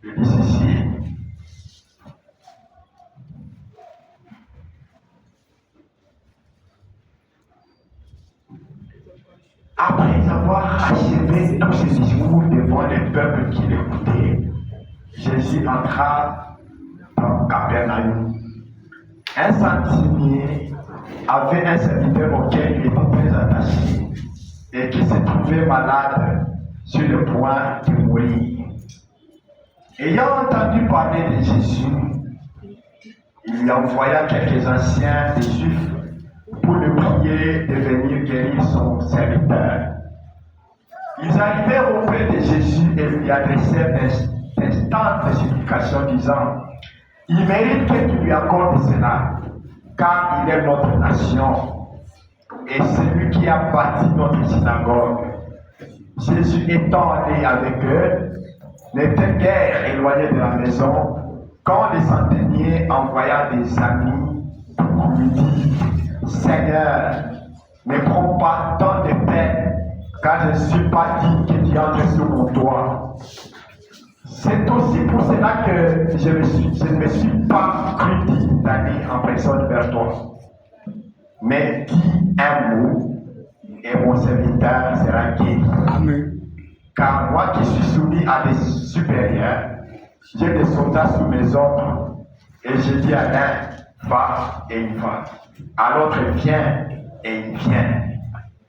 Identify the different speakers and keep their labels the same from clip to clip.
Speaker 1: Je dis ceci. Après avoir achevé tous ses discours devant les peuples qui l'écoutaient, Jésus entra dans Capernaum. Un centenier avait un serviteur auquel il était très attaché et qui se trouvait malade sur le point de mourir. Ayant entendu parler de Jésus, il lui envoya quelques anciens des Juifs pour le prier de venir guérir son serviteur. Ils arrivèrent auprès de Jésus et lui adressèrent d'instantes supplications disant: il mérite que tu lui accordes cela, car il est notre nation et celui qui a bâti notre synagogue. Jésus étant allé avec eux, n'était guère éloigné de la maison, quand le centenier envoya des amis pour lui dire: Seigneur, ne prends pas tant de peine, car je ne suis pas digne que tu entres sous mon toit. C'est aussi pour cela que je ne me suis pas cru digne d'aller en personne vers toi. Mais dis un mot et mon serviteur sera guéri.
Speaker 2: Amen.
Speaker 1: Car moi qui suis soumis à des supérieurs, j'ai des soldats sous mes ordres. Et je dis à l'un, va et il va. À l'autre, viens et il vient.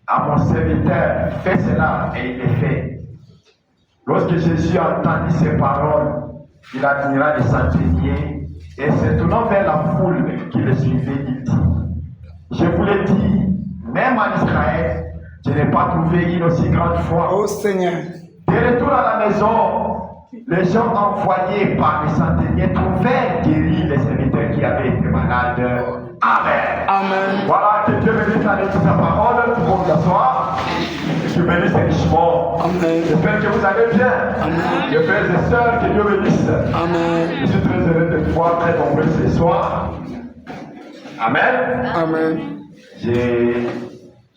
Speaker 1: À mon serviteur, fais cela et il le fait. Lorsque Jésus entendit ces paroles, il admira les centeniers et se tournant vers la foule qui le suivait, il dit: je vous l'ai dit, même en Israël, je n'ai pas trouvé une aussi grande foi.
Speaker 2: Oh Seigneur.
Speaker 1: De retour à la maison, les gens envoyés par les centeniers trouvaient guéris les serviteurs qui avaient été malades. Amen.
Speaker 2: Amen.
Speaker 1: Voilà, que Dieu bénisse à l'écoute sa parole, tout le monde s'asseoir. Que Dieu bénisse richement.
Speaker 2: Amen.
Speaker 1: J'espère que vous allez bien.
Speaker 2: Amen.
Speaker 1: Mes frères et sœurs, que Dieu bénisse.
Speaker 2: Amen.
Speaker 1: Je suis très heureux de vous voir très nombreux ce soir. Amen.
Speaker 2: Amen.
Speaker 1: J'ai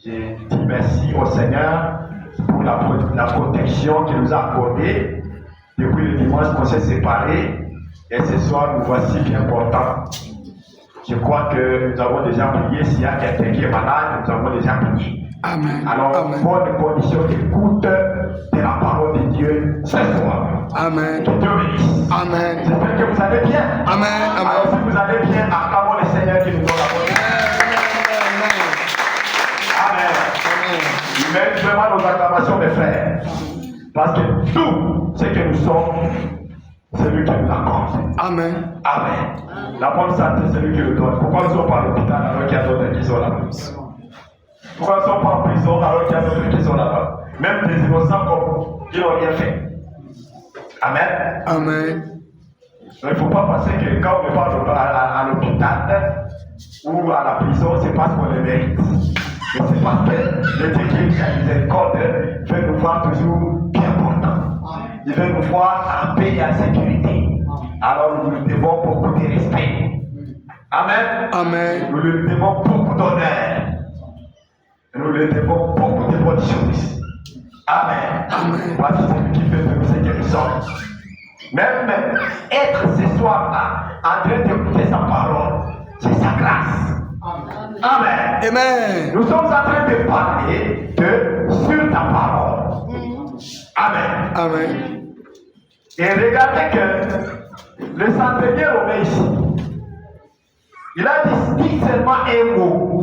Speaker 1: dit merci au Seigneur pour la protection qu'il nous a accordée depuis le dimanche qu'on s'est séparés. Et ce soir, nous voici bien portants. Je crois que nous avons déjà prié. S'il y a quelqu'un qui est malade, nous avons déjà prié.
Speaker 2: Amen.
Speaker 1: Alors,
Speaker 2: Amen.
Speaker 1: bonne condition d'écoute de la parole de Dieu ce soir.
Speaker 2: Amen.
Speaker 1: Que Dieu bénisse.
Speaker 2: Amen.
Speaker 1: J'espère que vous allez bien.
Speaker 2: Amen.
Speaker 1: Alors, si vous allez bien, acclamons le Seigneur qui nous donne la bonne. Amen. Il mérite vraiment nos acclamations, mes frères. Parce que tout ce que nous sommes, c'est lui qui nous accorde.
Speaker 2: Amen.
Speaker 1: Amen. La bonne santé, c'est lui qui nous donne. Pourquoi nous ne sommes pas à l'hôpital alors qu'il y a d'autres qui sont là-bas? Pourquoi nous ne sommes pas en prison alors qu'il y a d'autres qui sont là-bas? Même des innocents comme qui n'ont rien fait. Amen.
Speaker 2: Amen.
Speaker 1: Il ne faut pas penser que quand on va à l'hôpital ou à la prison, c'est parce qu'on le mérite. Mais c'est parce que le Dieu qui a miséricorde veut nous voir toujours bien portants. Il veut nous voir en paix et en sécurité. Alors nous lui devons beaucoup de respect. Amen.
Speaker 2: Amen.
Speaker 1: Nous lui devons beaucoup d'honneur. Nous lui devons beaucoup de bonnes choses. Amen.
Speaker 2: Amen.
Speaker 1: Parce que c'est lui qui fait de nous ce que nous sommes. Même être ce soir-là en train d'écouter sa parole, c'est sa grâce. Amen.
Speaker 2: Amen.
Speaker 1: Nous sommes en train de parler sur ta parole. Amen.
Speaker 2: Amen.
Speaker 1: Et regardez que le centenier Romain ici, il a dit seulement un mot.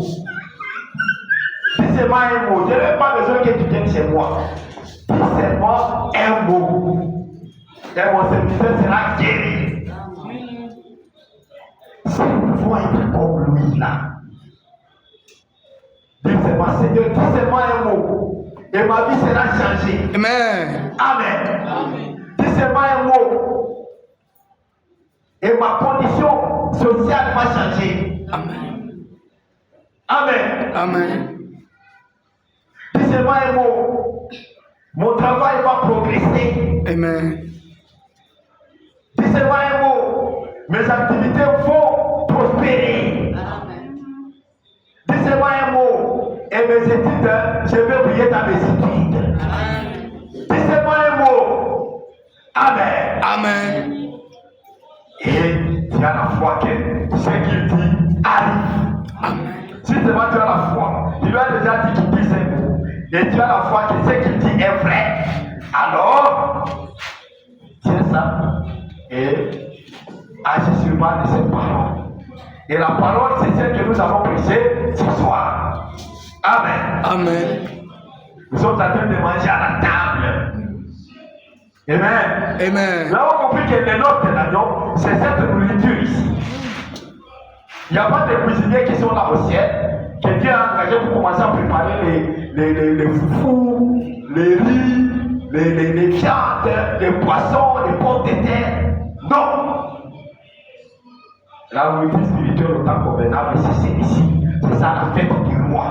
Speaker 1: Dis seulement un mot. Je n'ai pas besoin que tu viennes chez moi. Dis seulement un mot. Et mon serviteur sera guéri. Si nous pouvons être comme lui là, dis seulement Seigneur, dis seulement un mot. Et ma vie sera changée.
Speaker 2: Amen.
Speaker 1: Amen. Dis seulement un mot. Et ma condition sociale va changer.
Speaker 2: Amen.
Speaker 1: Amen.
Speaker 2: Amen.
Speaker 1: Dis seulement un mot. Mon travail va progresser.
Speaker 2: Amen.
Speaker 1: Dis seulement un mot. Mes activités vont prospérer. Dis seulement un mot. Et mes études, je vais briller dans mes études. Dis seulement un mot. Amen.
Speaker 2: Amen.
Speaker 1: Et tu as la foi que ce qu'il dit arrive.
Speaker 2: Amen.
Speaker 1: Si seulement tu as la foi, il lui a déjà dit qu'il dit ces mots, et tu as la foi que ce qu'il dit est vrai, alors tiens ça et agis sur base de cette parole. Et la parole, c'est celle que nous avons prêchée ce soir. Amen.
Speaker 2: Amen.
Speaker 1: Nous sommes en train de manger à la table. Amen.
Speaker 2: Amen.
Speaker 1: Nous avons compris que les notes de l'agneau, c'est cette nourriture ici. Il n'y a pas de cuisiniers qui sont là au ciel, que Dieu a engagé pour commencer à préparer les foufous, les riz, les viandes, les poissons, les pommes de terre. Non! La nourriture spirituelle autant convenable, c'est ici. C'est ça la fête du roi.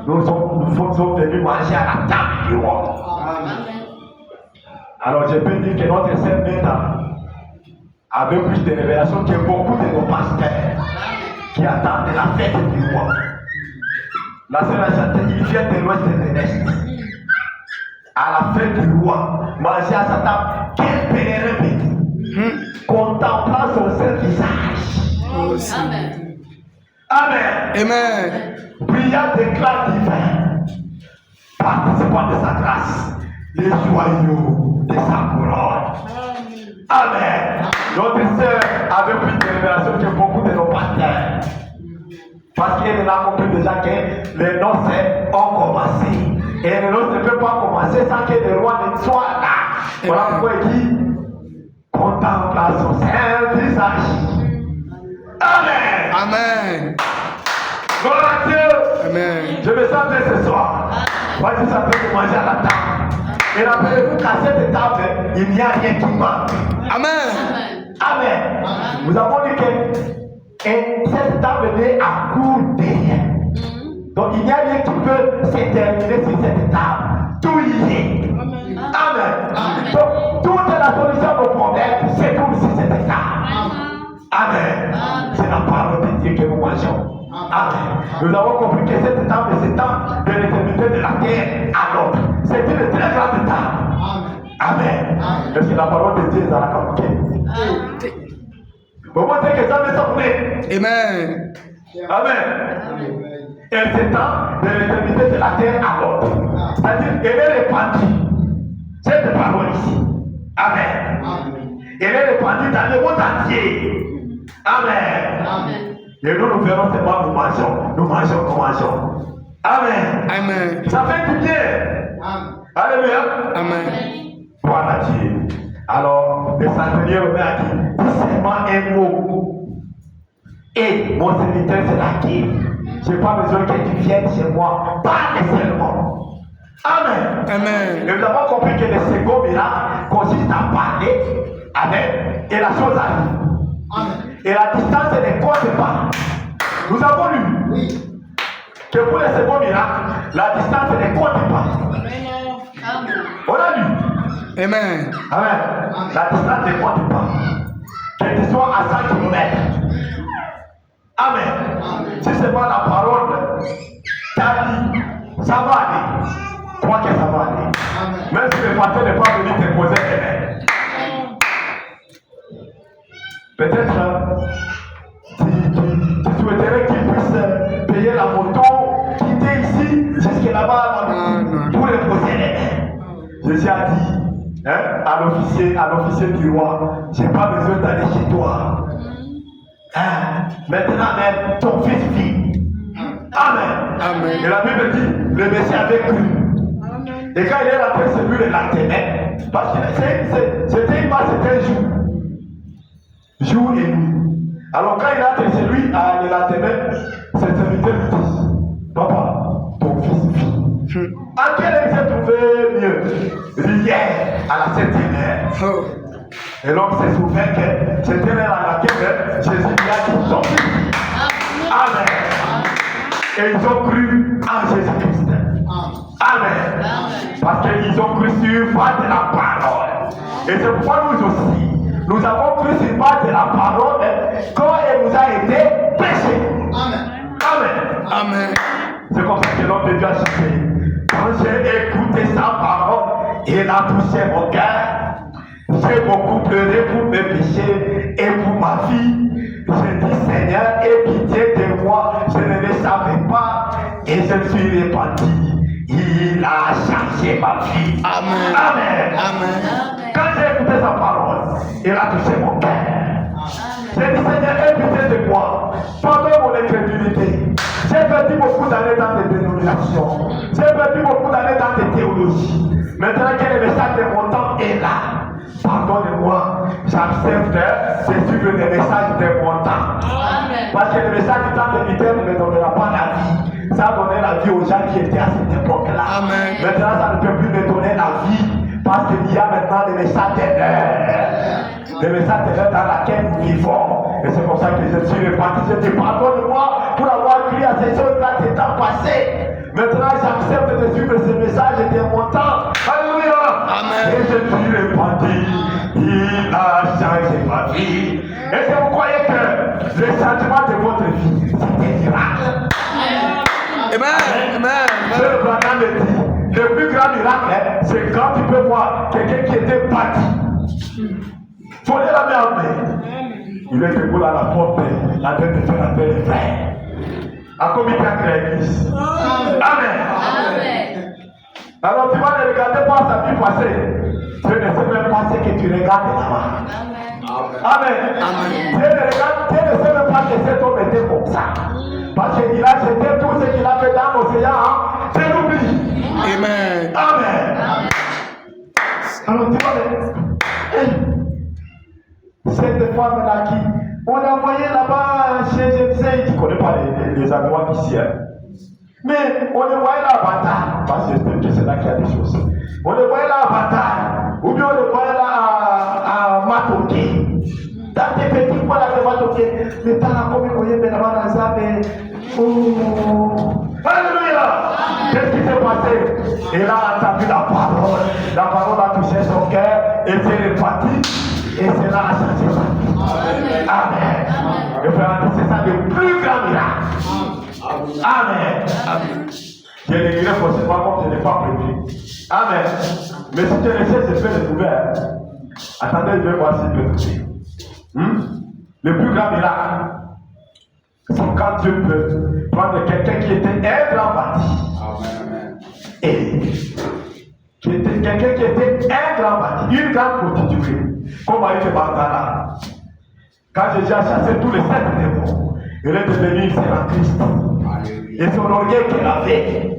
Speaker 1: Nous sommes venus manger à la table du roi. Alors je peux dire que notre sœur Meta avait plus de révélations que beaucoup de nos pasteurs qui attendent la fête du roi. La sœur a chanté, il vient de l'ouest et de l'est. À la fête du roi, manger à sa table, quel pèlerin béni, contemplant son seul visage.
Speaker 2: Amen.
Speaker 1: Amen.
Speaker 2: Amen.
Speaker 1: Brillant d'éclat divin, participant de sa grâce, les joyaux de sa couronne. Amen. Notre sœur avait plus de révélations que beaucoup de nos pasteurs. Parce qu'elle a compris déjà que les noces ont commencé. Et les noces ne peuvent pas commencer sans que le roi ne soit là. Voilà pourquoi il dit contemple son saint visage. Amen.
Speaker 2: Amen.
Speaker 1: Gloire à Dieu.
Speaker 2: Amen.
Speaker 1: Je me sens bien ce soir. Moi, je suis en train de manger à la table. Et rappelez-vous qu'à cette table, il n'y a rien qui manque.
Speaker 2: Amen.
Speaker 1: Amen. Nous avons dit que cette table n'est à court de rien. Donc il n'y a rien qui peut s'éterminer sur cette table. Tout y est. Amen. Donc toute la solution de nos problèmes se trouve sur cette table. Amen. C'est la parole de Dieu que nous mangeons. Amen. Nous avons compris que cette table s'étend de l'éternité de la terre à l'autre. C'est une très grande table. Amen. Parce que la parole de Dieu est dans la communiquée. Vous montrez que ça ne s'en
Speaker 2: Amen.
Speaker 1: Amen. Elle s'étend de l'éternité de la terre à l'autre. C'est-à-dire qu'elle est répandue. Cette parole ici. Amen. Elle est répandue dans le monde entier. Amen. Et nous verrons seulement nous mangeons. Nous mangeons, nous mangeons. Amen.
Speaker 2: Amen.
Speaker 1: Ça fait du bien. Alléluia.
Speaker 2: Amen.
Speaker 1: Voilà Dieu. Alors, le centenier Romain a dit, dis seulement un mot. Et mon serviteur sera guéri. Je n'ai pas besoin que tu viennes chez moi. Parle seulement. Amen.
Speaker 2: Amen.
Speaker 1: Et nous avons compris que le second miracle consiste à parler. Amen. Et la chose arrive. Amen. Et la distance ne compte pas. Nous avons lu que pour le second miracle, la distance ne compte pas. On a lu.
Speaker 2: Amen.
Speaker 1: Amen. La distance ne compte pas. Que tu sois à 100 km. Amen. Si c'est pas la parole, t'as dit, ça va aller. Crois que ça va aller. Même si le pasteur n'est pas venu te poser des mains. Peut-être tu souhaiterais qu'il puisse payer la moto, quitter ici, jusqu'à là-bas, pour le poser les mains. Jésus a dit à l'officier du roi, je n'ai pas besoin d'aller chez toi. Maintenant même, ton fils vit. Amen.
Speaker 2: Amen.
Speaker 1: Et la Bible dit, le Messie avait cru. Et quand il est rentré, c'est lui le lendemain. Parce que c'était une masse, c'était un jour. Jour et nuit. Alors quand il entre chez lui, le lendemain, ses serviteurs lui disent, papa, ton fils vit. À quelle heure il s'est trouvé mieux? Hier, à la 7e heure. Et l'homme s'est souvenu que c'était l'heure à laquelle Jésus lui a dit, ton fils vit. Amen. Et ils ont cru en Jésus-Christ. Amen. Parce qu'ils ont cru sur base de la parole. Et c'est pourquoi nous aussi, nous avons cru sur base de la parole quand elle nous a été prêchée. Amen. Amen.
Speaker 2: Amen.
Speaker 1: C'est comme ça que l'homme de Dieu a chanté. Quand j'ai écouté sa parole, il a touché mon cœur. J'ai beaucoup pleuré repentis, il a changé ma vie.
Speaker 2: Amen.
Speaker 1: Amen.
Speaker 2: Amen.
Speaker 1: Quand j'ai écouté sa parole, il a touché mon cœur. J'ai dit, Seigneur, aie pitié de moi. Pardonne mon incrédulité. J'ai perdu beaucoup d'années dans des dénominations. J'ai perdu beaucoup d'années dans des théologies. Maintenant que le message de mon temps est là, pardonne-moi. J'accepte de suivre les messages de mon temps. Parce que le message du temps de l'hiver ne me donnera pas la vie. Ça a donné la vie aux gens qui étaient à cette époque-là.
Speaker 2: Amen.
Speaker 1: Maintenant, ça ne peut plus me donner la vie. Parce qu'il y a maintenant le message de l'heure. Le message de l'heure dans laquelle nous vivons. Et c'est pour ça que je suis reparti. Je dis pardonne-moi pour avoir crié à ces choses-là des temps passés. Maintenant, j'accepte de suivre ce message de mon temps. Alléluia.
Speaker 2: Amen.
Speaker 1: Et je suis reparti. Il a changé ma vie. Est-ce que vous croyez que le changement de votre vie, c'est un miracle?
Speaker 2: Amen. Amen.
Speaker 1: Le Branham le dit, le plus grand miracle, c'est quand tu peux voir quelqu'un qui était bâti. Tournez la main en main. Il est debout à la porte, en train de faire entrer les frères. À combien de l'église? Amen. Alors tu vas ne regarder pas sa vie passée. Tu ne sais même pas ce que tu regardes là-bas. Amen. Tu ne sais même pas que cet homme était comme ça. Parce qu'il a jeté tout ce qu'il a fait dans l'océan. Tu l'oublies.
Speaker 2: Amen.
Speaker 1: Amen. Alors tu vois, cette femme-là qui, on l'a envoyée là-bas chez Jemsei, tu ne connais pas les endroits d'ici. Mais on le voyait là à Bata, parce que c'est là qu'il y a des choses. On le voyait là à Bata, ou bien on le voyait là à Matoké. Dans des petits coins là de Matoké, le temps là, comme il voyait maintenant dans ça, mais. Oh! Alléluia! Qu'est-ce qui s'est passé? Il a entendu la parole. La parole a touché son cœur et s'est répartie. Et cela a changé sa vie. Amen. Et frère, c'est ça le plus grand miracle. Amen. Amen. Je ne dirai forcément comme je n'ai pas prévu. Amen. Mais si tu recherches, je peux le trouver. Attendez, je vais voir s'il peut trouver. Le plus grand miracle, c'est quand Dieu peut prendre quelqu'un qui était un grand bâti. Et quelqu'un qui était un grand bâti, une grande prostituée, comme a été Bangala. Quand Jésus a chassé tous les 7 démons, il est devenu une sœur en Christ. Et son orgueil qu'elle avait,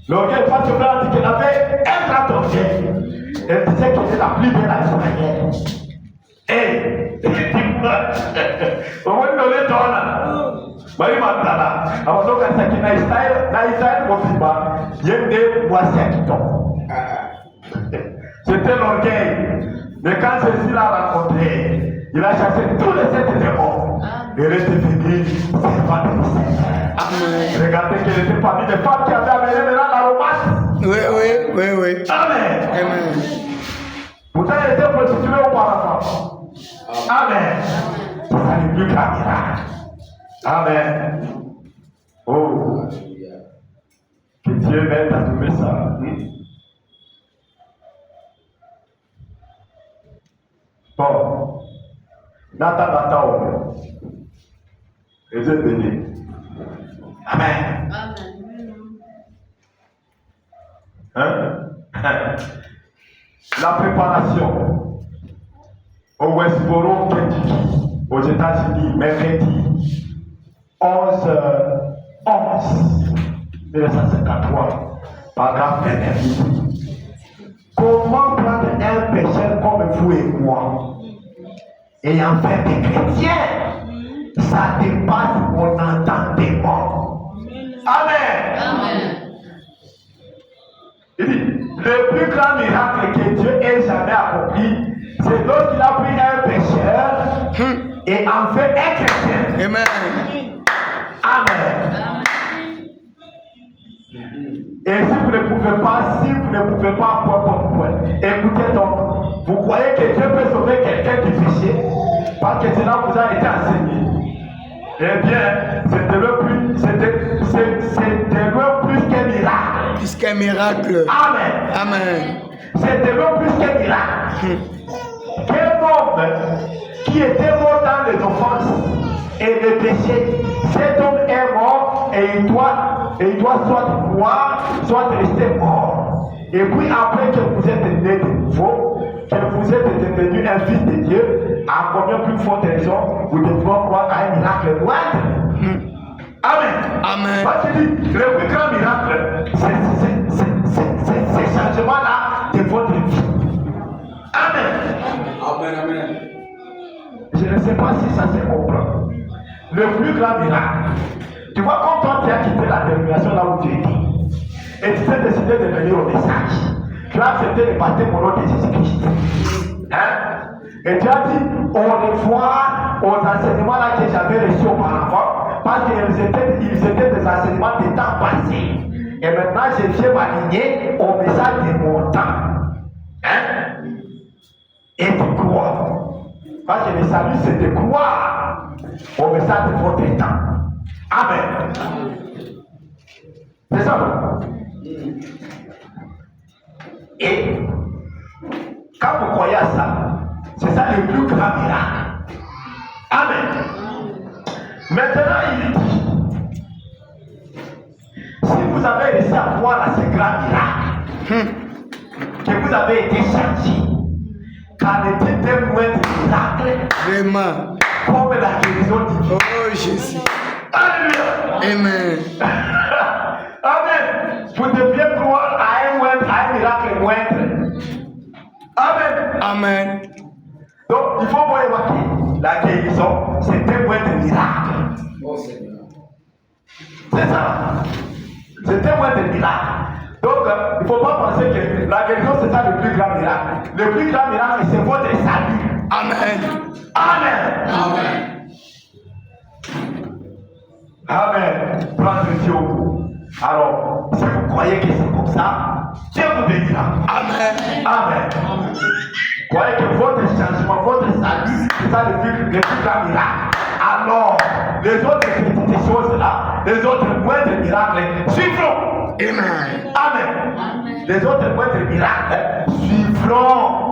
Speaker 1: l'orgueil, parce que a dit qu'elle avait un grand orgueil. Elle disait qu'elle était la plus belle à Israël. Et on va lui donner ton nom. Marie Magdala. Alors, donc, à ce qui n'a Israël, il y a des voici qui tombent. C'était l'orgueil. Mais quand Jésus l'a rencontré, il a chassé tous les 7 démons. Il est devenu servant de Seigneur. Regardez qu'elle était parmi les femmes qui avaient amené maintenant la romance.
Speaker 2: Oui.
Speaker 1: Amen.
Speaker 2: Amen.
Speaker 1: Pourtant, elle était prostituée auparavant. Amen. C'est ça le plus grand miracle. Amen. Oh. Que Dieu m'aide à trouver ça. Bon. Nathan. Et Dieu béni. Amen. La préparation au Westboro, Kentucky, aux États-Unis, mercredi 11/11/1953, paragraphe 1. Comment prendre un pécheur comme vous et moi et en faire des chrétiens, ça dépasse mon entendement. Amen. Il dit, le plus grand miracle que Dieu ait jamais accompli, c'est lorsqu'il a pris un pécheur et en fait un chrétien.
Speaker 2: Amen.
Speaker 1: Amen. Et si vous ne pouvez pas, point. Écoutez donc, vous croyez que Dieu peut sauver quelqu'un du péché parce que cela vous a été enseigné? Eh bien, c'était le plus qu'un miracle.
Speaker 2: Plus qu'un miracle.
Speaker 1: Amen. C'était le plus qu'un miracle. Quel homme qui était mort dans les offenses et les péchés, cet homme est mort et il doit soit croire, soit rester mort. Et puis après que vous êtes né de nouveau, que vous êtes devenu un fils de Dieu, à combien plus forte raison vous devrez croire à un miracle moindre. Amen.
Speaker 2: Amen.
Speaker 1: Parce que le plus grand miracle, c'est ces changements-là de votre vie. Amen.
Speaker 3: Amen. Amen.
Speaker 1: Je ne sais pas si ça se comprend. Le plus grand miracle. Tu vois, quand toi tu as quitté la dénomination là où tu étais, et tu t'es décidé de venir au message, tu as accepté de baptême au nom de Jésus-Christ. Hein? Et tu as dit au revoir aux enseignements là que j'avais reçus auparavant, parce qu'ils étaient des enseignements de temps passé. Et maintenant, je viens m'aligner au message de mon temps. Hein? Et tu crois. Parce que le salut, c'est de croire au message de votre temps. Amen. C'est ça. Et quand vous croyez à ça, c'est ça le plus grand miracle. Amen. Maintenant, il dit, si vous avez réussi à croire à ce grand miracle, que vous avez été changé, qu'en était moins de miracle,
Speaker 2: Vraiment.
Speaker 1: comme la guérison divine.
Speaker 2: Oh Jésus.
Speaker 1: Alléluia.
Speaker 2: Amen.
Speaker 1: Amen. Vous deviez croire à un miracle moindre. Amen.
Speaker 2: Amen.
Speaker 1: Donc, il faut voir évoquer la guérison, c'est un moindre miracle. C'est ça. C'est un moindre miracle. Donc, il ne faut pas penser que la guérison, c'est ça le plus grand miracle. Le plus grand miracle, c'est votre salut.
Speaker 2: Amen.
Speaker 1: Amen.
Speaker 3: Amen.
Speaker 1: Amen. Prendre Dieu au bout. Alors, si vous croyez que c'est comme ça, Dieu vous bénira.
Speaker 2: Amen.
Speaker 1: Amen. Croyez que votre changement, votre salut, c'est ça le plus grand miracle. Alors, les autres petites choses-là, les autres moindres miracles suivront.
Speaker 2: Amen.
Speaker 1: Amen. Les autres moindres miracles suivront.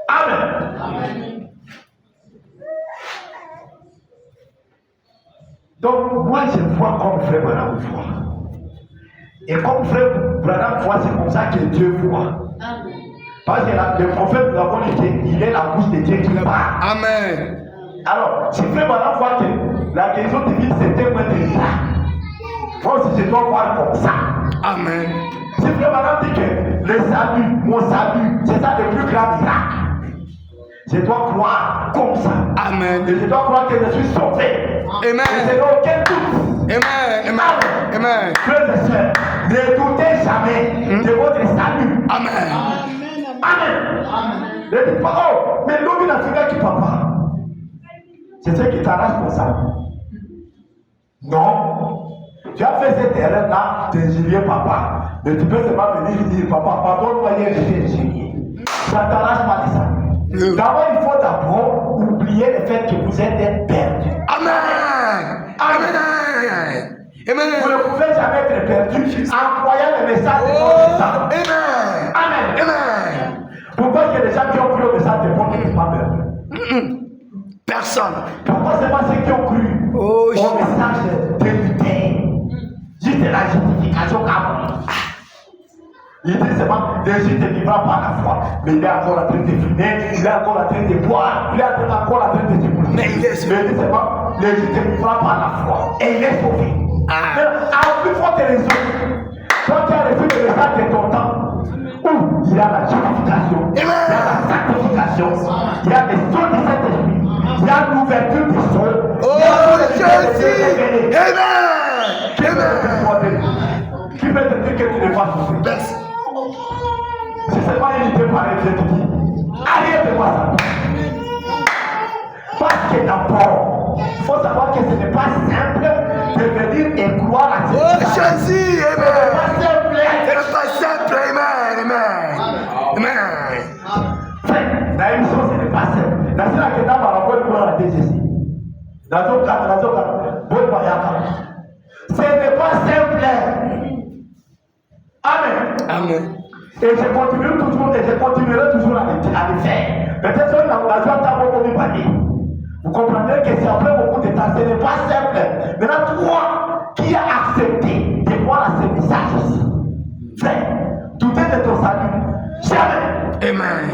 Speaker 1: Amen. Donc, moi, je vois comme frère Branham voit. Et comme frère Branham voit, c'est comme ça que Dieu voit. Parce que le prophète, nous avons dit qu'il est la bouche de Dieu qui parle.
Speaker 2: Amen.
Speaker 1: Alors, si frère Branham voit que la guérison divine, c'était moins de miracle, moi aussi, je dois voir comme ça.
Speaker 2: Amen.
Speaker 1: Si frère Branham dit que le salut, mon salut, c'est ça le plus grand miracle, je dois croire comme ça.
Speaker 2: Amen.
Speaker 1: Et je dois croire que je suis sauvé.
Speaker 2: Amen.
Speaker 1: Et je n'ai aucun doute.
Speaker 2: Amen. Amen. Amen.
Speaker 1: Frères et sœurs, ne doutez jamais de votre salut.
Speaker 2: Amen.
Speaker 1: Amen. Ne dites pas, oh, mais l'homme n'a fait qui papa. C'est ce qui t'arrache pour ça. Non. Tu as fait cette erreur-là d'injurier papa. Mais tu peux seulement venir dire, papa, pardonne-moi, hier j'étais injurié. Ça ne t'arrache pas de ça. D'abord, il faut d'abord oublier le fait que vous êtes perdu.
Speaker 2: Amen. Amen. Amen.
Speaker 1: Vous ne pouvez jamais être perdu en croyant le message de
Speaker 2: Oh,
Speaker 1: votre sang.
Speaker 2: amen.
Speaker 1: Amen.
Speaker 2: Amen.
Speaker 1: Pourquoi que les gens qui ont cru au message de votre ne sont pas perdus?
Speaker 2: Personne.
Speaker 1: Pourquoi c'est pas ceux qui ont cru
Speaker 2: Oh,
Speaker 1: au message de Luther? Juste la justification qu'à il dit seulement, Jésus ne vivra par la foi. Mais il est encore en train de fumer, il est encore en train de boire, il est encore en train de se brûler.
Speaker 2: Mais il est sauvé.
Speaker 1: Mais il dit seulement, Jésus ne vivra par la foi. Et il est sauvé.
Speaker 2: Ah.
Speaker 1: Mais à plus forte raison, toi qui as reçu le message de ton temps, où il y a la justification, il y a la sanctification, il y a les sons du Saint-Esprit, il y a l'ouverture du sol.
Speaker 2: Oh, Jésus. Amen. Amen.
Speaker 1: Qui peut te dire que tu ne vas pas souffrir? Si c'est pas une idée pareille, je te dis, allez de moi ça. Parce que d'abord, il faut savoir que ce n'est pas simple de venir et croire à Dieu.
Speaker 2: Oh, Jésus.
Speaker 1: Ce
Speaker 2: Amen.
Speaker 1: n'est pas simple.
Speaker 2: C'est pas simple. Amen. Amen. Amen.
Speaker 1: La émission, ce n'est pas simple. La seule que dans la bonne gloire à Jésus. Dans ton cas, bonne voyage. Ce n'est pas simple. Amen.
Speaker 2: Amen.
Speaker 1: Et je continuerai toujours à le faire. Peut-être que la joie t'a beaucoup parlé. Vous comprenez que c'est après beaucoup de temps, ce n'est pas simple. Maintenant, toi qui as accepté de voir ce message ici, frère, douter de ton salut, jamais.
Speaker 2: Amen.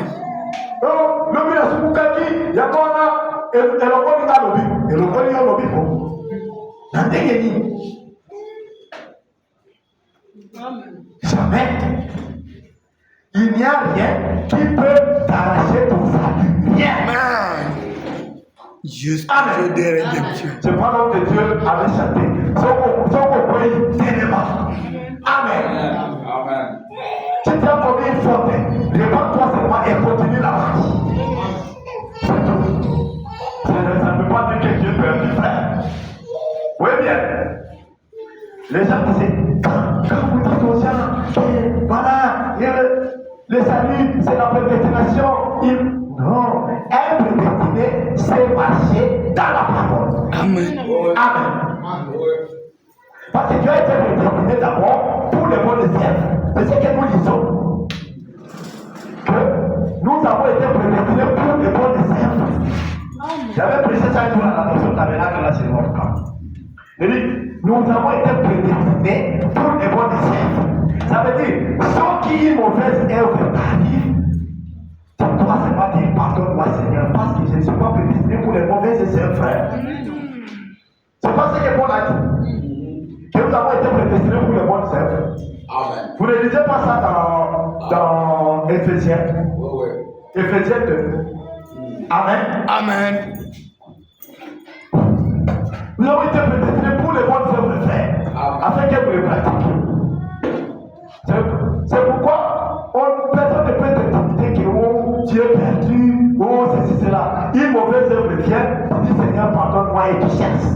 Speaker 1: Le ministre Soukouki, il y a quoi là? Et le premier a lobby. Et le premier a lobby. Jamais. Il n'y a rien qui peut t'arracher ton salut. Rien.
Speaker 2: Amen. Juste
Speaker 1: Amen.
Speaker 2: de rédemption.
Speaker 1: C'est pas l'homme de Dieu avait chanté. Son pays tellement. Amen.
Speaker 3: Amen.
Speaker 1: Tu t'as commis une faute. Répands-toi seulement et continue la marche. C'est tout. Ça ne veut pas dire que Dieu peut être frère. Oui, bien. Les gens disaient, quand vous dites aux gens, voilà, le salut, c'est la prédestination. Non, être prédestiné, c'est marcher dans la parole.
Speaker 2: Amen.
Speaker 1: Amen. Parce que Dieu a été prédestiné d'abord pour les bonnes œuvres. C'est ce que nous disons. Que nous avons été prédestinés pour les bonnes œuvres. J'avais prêché ça un jour à la notion tabernacle là chez notre camp. Il dit, nous avons été prédestinés pour les bonnes œuvres. Ça veut dire, sans qui une mauvaise œuvre t'arrive, tu dois seulement dire pardonne-moi Seigneur, parce que je ne suis pas prédestiné pour les mauvaises œuvres, frère. C'est pas ce que Paul a dit. Que nous avons été prédestinés pour les bonnes œuvres.
Speaker 3: Amen.
Speaker 1: Vous ne lisez pas ça dans Éphésiens.
Speaker 3: Oui.
Speaker 1: Éphésiens 2. Amen.
Speaker 2: Amen.
Speaker 1: Nous avons été prédestinés pour les bonnes œuvres, frère, afin que vous les pratiquiez. C'est pourquoi personne ne peut t'intimider que tu es perdu, ceci, cela. Une mauvaise œuvre vient, tu dis Seigneur, pardonne-moi et tu cherches.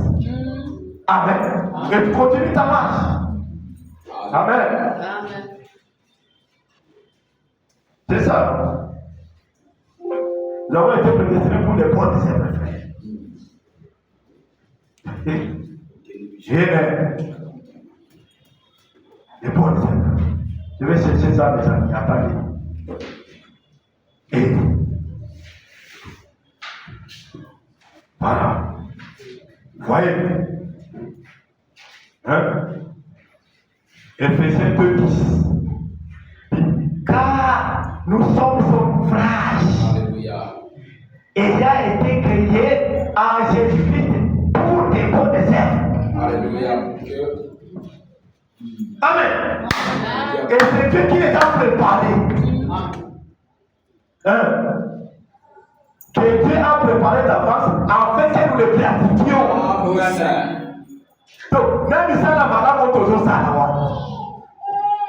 Speaker 1: Amen. Et tu continues ta marche. Amen. C'est ça. Nous avons été prédestinés pour les bonnes œuvres, frère. Les bonnes œuvres. Je vais chercher ça, mes amis. Attendez. Et voilà. Voyez. Hein? Éphésiens 2:10. Car nous sommes son ouvrage.
Speaker 3: Alléluia.
Speaker 1: Ayant été créés en Jésus-Christ pour des bonnes œuvres.
Speaker 3: Alléluia.
Speaker 1: Amen. Et c'est Dieu qui les a préparés. Que Dieu a préparé d'avance afin que nous les pratiquions. Donc, même ça, la madame, on toujours ça.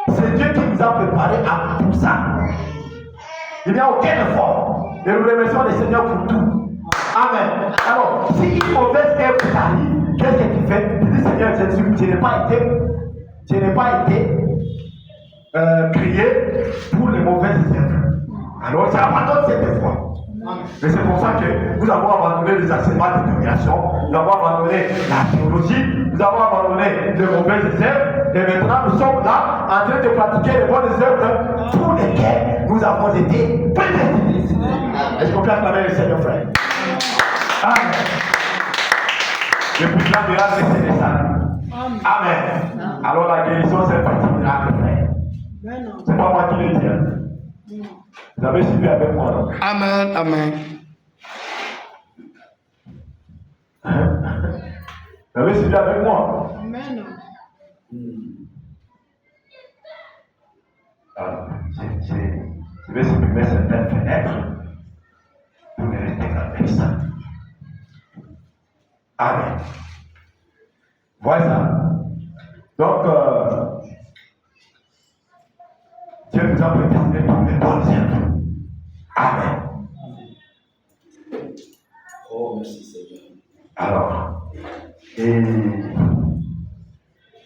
Speaker 1: C'est Dieu qui nous a préparés à tout ça. Il n'y a aucun effort. Et nous remercions le Seigneur pour tout. Amen. Alors, si une mauvaise œuvre t'arrive, qu'est-ce que tu fais? Tu dis Seigneur, je n'ai pas été créé pour les mauvaises œuvres. Alors, j'abandonne cette foi. Et c'est pour ça que nous avons abandonné les enseignements de domination, nous avons abandonné la théologie, nous avons abandonné les mauvaises œuvres, et maintenant nous sommes là en train de pratiquer les bonnes œuvres pour lesquelles nous avons été prédestinés. Est-ce qu'on peut acclamer le Seigneur, frère? Amen. Le plus grand miracle, c'est le salut. Amen. Alors la guérison, c'est un petit miracle, frère. C'est pas moi qui le dis. Vous avez suivi avec moi, non?
Speaker 2: Amen. Amen.
Speaker 1: Vous avez suivi avec moi?
Speaker 4: Amen.
Speaker 1: Alors, je vais supprimer certaines fenêtres pour ne rester qu'avec ça. Amen. Voilà. Donc, Dieu nous a prédestinés pour les bonnes œuvres. Amen.
Speaker 3: Oh, merci Seigneur.
Speaker 1: Alors, et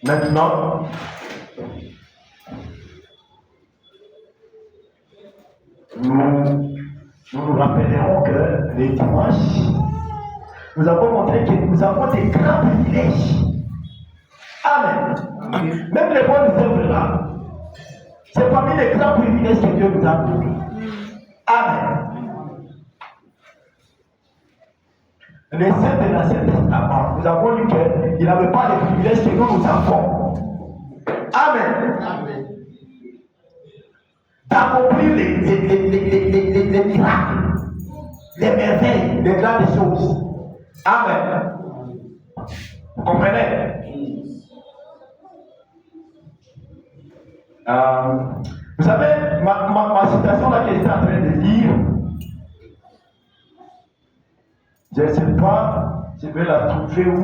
Speaker 1: maintenant, nous rappellerons que les dimanches, nous avons montré que nous avons des grands privilèges. Amen.
Speaker 2: Amen.
Speaker 1: Même les bonnes œuvres là, c'est parmi les grands privilèges que Dieu nous a donnés. Amen. les saints de l'Ancien Testament, nous avons lu qu'ils n'avaient pas les privilèges que nous avons. Amen.
Speaker 4: Amen.
Speaker 1: D'accomplir les miracles, les merveilles, les grandes choses. Amen. Vous comprenez? Vous savez, ma citation là que j'étais en train de lire, je ne sais pas, je vais la trouver où?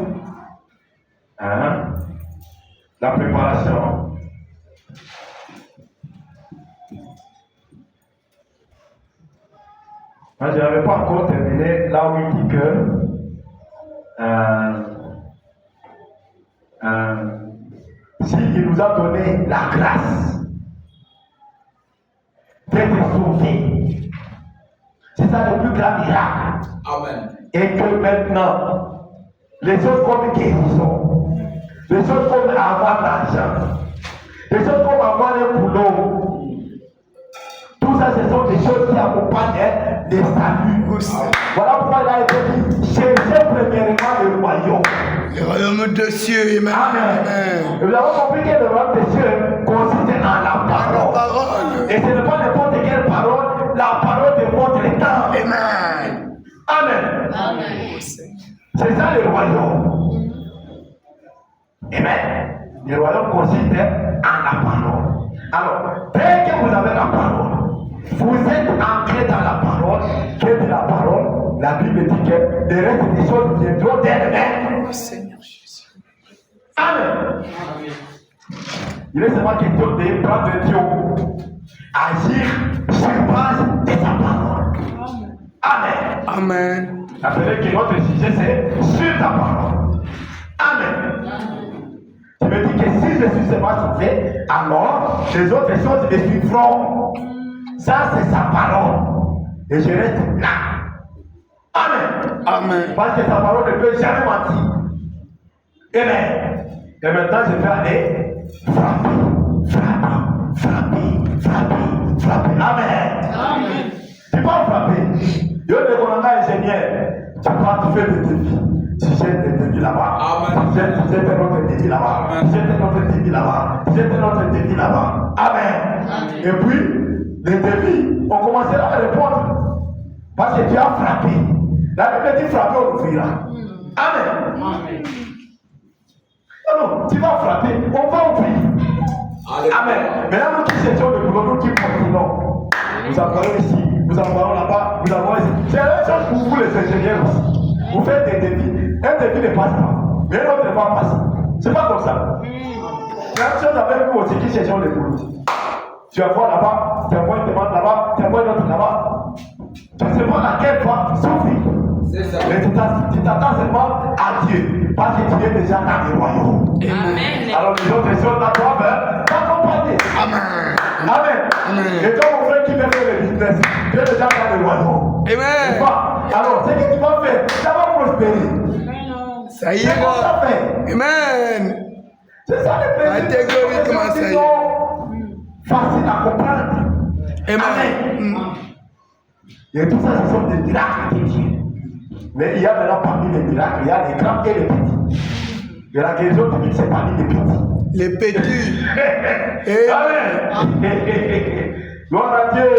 Speaker 1: La préparation. Moi, je n'avais pas encore terminé là où il dit que s'il nous a donné la grâce d'être sauvés, c'est ça le plus grand miracle.
Speaker 3: Amen.
Speaker 1: Et que maintenant, les choses comme guérison, les choses comme avoir l'argent, les choses comme avoir un boulot, tout ça, ce sont des choses qui accompagnent les saluts. Voilà pourquoi il a été dit, cherchez premièrement le royaume.
Speaker 2: Le royaume des cieux, amen.
Speaker 1: Amen. Et vous avez compris que le royaume des cieux consiste en la parole. Et ce n'est pas n'importe quelle parole, la parole de votre temps.
Speaker 2: Amen.
Speaker 1: Amen.
Speaker 4: Amen.
Speaker 1: C'est ça le royaume. Amen. Le royaume consiste en la parole. Alors, dès que vous avez la parole, vous êtes ancré dans la parole, que de la parole, la Bible dit que les restes des choses viendront d'elles-mêmes.
Speaker 2: Seigneur Jésus.
Speaker 1: Amen. Il est seulement question de prendre Dieu, agir sur base de sa parole. Amen.
Speaker 2: Amen.
Speaker 1: Appelez que notre sujet c'est sur ta parole. Amen. Tu me dis que si je suis seulement sauvé, alors les autres choses me suivront. Ça c'est sa parole. Et je reste là. Amen.
Speaker 2: Amen.
Speaker 1: Parce que sa parole ne peut jamais mentir. Amen. Et maintenant je vais aller frapper. Amen.
Speaker 4: Amen.
Speaker 1: Tu peux frapper. Yo ne connais ingénieur. Tu pars, tu fais des défis. Tu jettes des défis là-bas.
Speaker 3: Amen.
Speaker 1: Tu jettes un autre défi là-bas. Tu jettes un autre défi là-bas. Tu jettes un autre défi là-bas. Amen.
Speaker 4: Amen.
Speaker 1: Et puis, les défis, on commencera à répondre. Parce que tu as frappé. La Bible dit frapper, on ouvrira. Amen.
Speaker 4: Amen.
Speaker 1: Non, tu vas frapper, on va ouvrir. Amen. Maintenant, nous qui cherchons le boulot, nous qui continuons. Nous envoyons ici, nous envoyons là-bas, nous envoyons ici. C'est la même chose pour vous, les ingénieurs aussi. Vous faites des défis. Un défi ne passe pas, mais l'autre ne va passer. C'est pas comme ça. C'est la même chose avec nous aussi qui cherchons le boulot. Tu envoies là-bas, tu envoies une demande là-bas, tu envoies une autre là-bas. Tu ne sais pas laquelle va s'ouvrir.
Speaker 3: C'est ça.
Speaker 1: Mais tu t'attends seulement à Dieu, parce que tu es déjà dans le royaume.
Speaker 4: Amen.
Speaker 1: Alors les autres choses là doivent t'accompagner.
Speaker 2: Amen.
Speaker 1: Amen.
Speaker 2: Amen.
Speaker 1: Et toi mon frère qui veut faire le business, tu es déjà dans le royaume. N'est-ce
Speaker 2: Amen.
Speaker 1: pas? Alors ce que tu vas faire, ça va prospérer.
Speaker 2: Ça y
Speaker 1: C'est
Speaker 2: est.
Speaker 1: comme ça fait.
Speaker 2: Amen.
Speaker 1: C'est ça le plaisir.
Speaker 2: Catégoriquement, ça y est.
Speaker 1: Facile à comprendre.
Speaker 2: Amen.
Speaker 1: Et tout ça, ce sont des miracles de Dieu. Mais il y a maintenant parmi les miracles, il y a les grands et les petits. Et la guérison divine, c'est parmi les petits.
Speaker 2: Les petits.
Speaker 1: Amen. Gloire à Dieu.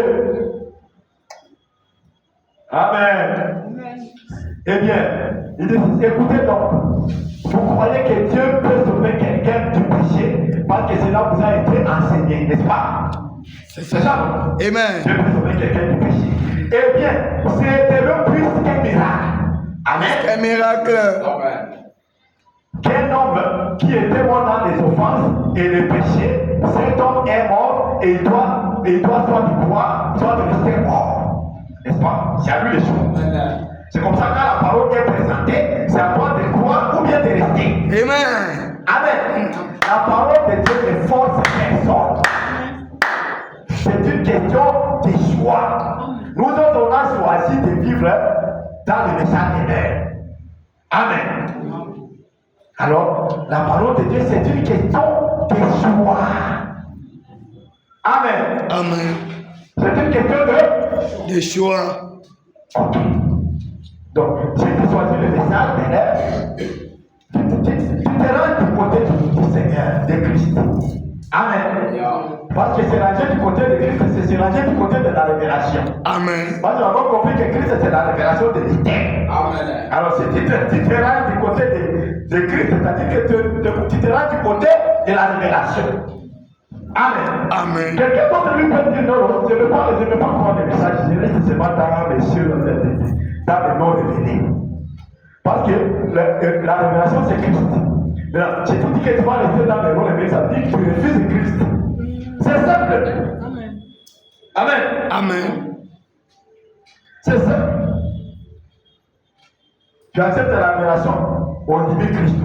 Speaker 1: Amen. Eh bien, il dit, écoutez donc, vous croyez que Dieu peut sauver quelqu'un du péché parce que cela vous a été enseigné, n'est-ce pas?
Speaker 2: C'est
Speaker 1: C'est ça, non?
Speaker 2: Amen.
Speaker 1: Dieu peut sauver quelqu'un du péché. Eh bien, c'était le plus qu'un miracle. Amen.
Speaker 2: Un miracle.
Speaker 3: Amen.
Speaker 1: Qu'un homme qui était mort dans les offenses et les péchés, cet homme est mort et il doit soit du croire, soit de rester mort. N'est-ce pas? C'est à lui les choses.
Speaker 3: Amen.
Speaker 1: C'est comme ça que la parole est présentée, c'est à toi de croire ou bien de rester.
Speaker 2: Amen.
Speaker 1: Amen. La parole de Dieu ne force personne. C'est une question de choix. Nous autres, on a choisi de vivre dans le message de l'air. Amen. Alors, la parole de Dieu, c'est une question de choix. Amen.
Speaker 2: Amen.
Speaker 1: C'est une question de...
Speaker 2: Des choix.
Speaker 1: Ok. Donc, si tu choisis le message d'élève, tu te rends du côté du Seigneur, de Christ. Amen. Parce que c'est rangé du côté de Christ, c'est rangé du côté de la révélation.
Speaker 2: Amen.
Speaker 1: Parce que nous avons compris que Christ, c'est la révélation de l'éternel.
Speaker 3: Amen.
Speaker 1: Alors, si tu te rends du côté de Christ, c'est-à-dire que tu te rends du côté de la révélation. Amen.
Speaker 2: Amen.
Speaker 1: Quelqu'un d'autre lui peut dire non, je ne veux pas prendre le message, je reste seulement dans les cieux, dans les noms révélés. Parce que la révélation, c'est Christ. Maintenant, si tu dis que tu vas rester dans les noms révélés, ça veut dire que tu refuses Christ. C'est simple.
Speaker 4: Amen.
Speaker 1: Amen.
Speaker 2: Amen.
Speaker 1: C'est simple. Tu acceptes la révélation, on dit Christ.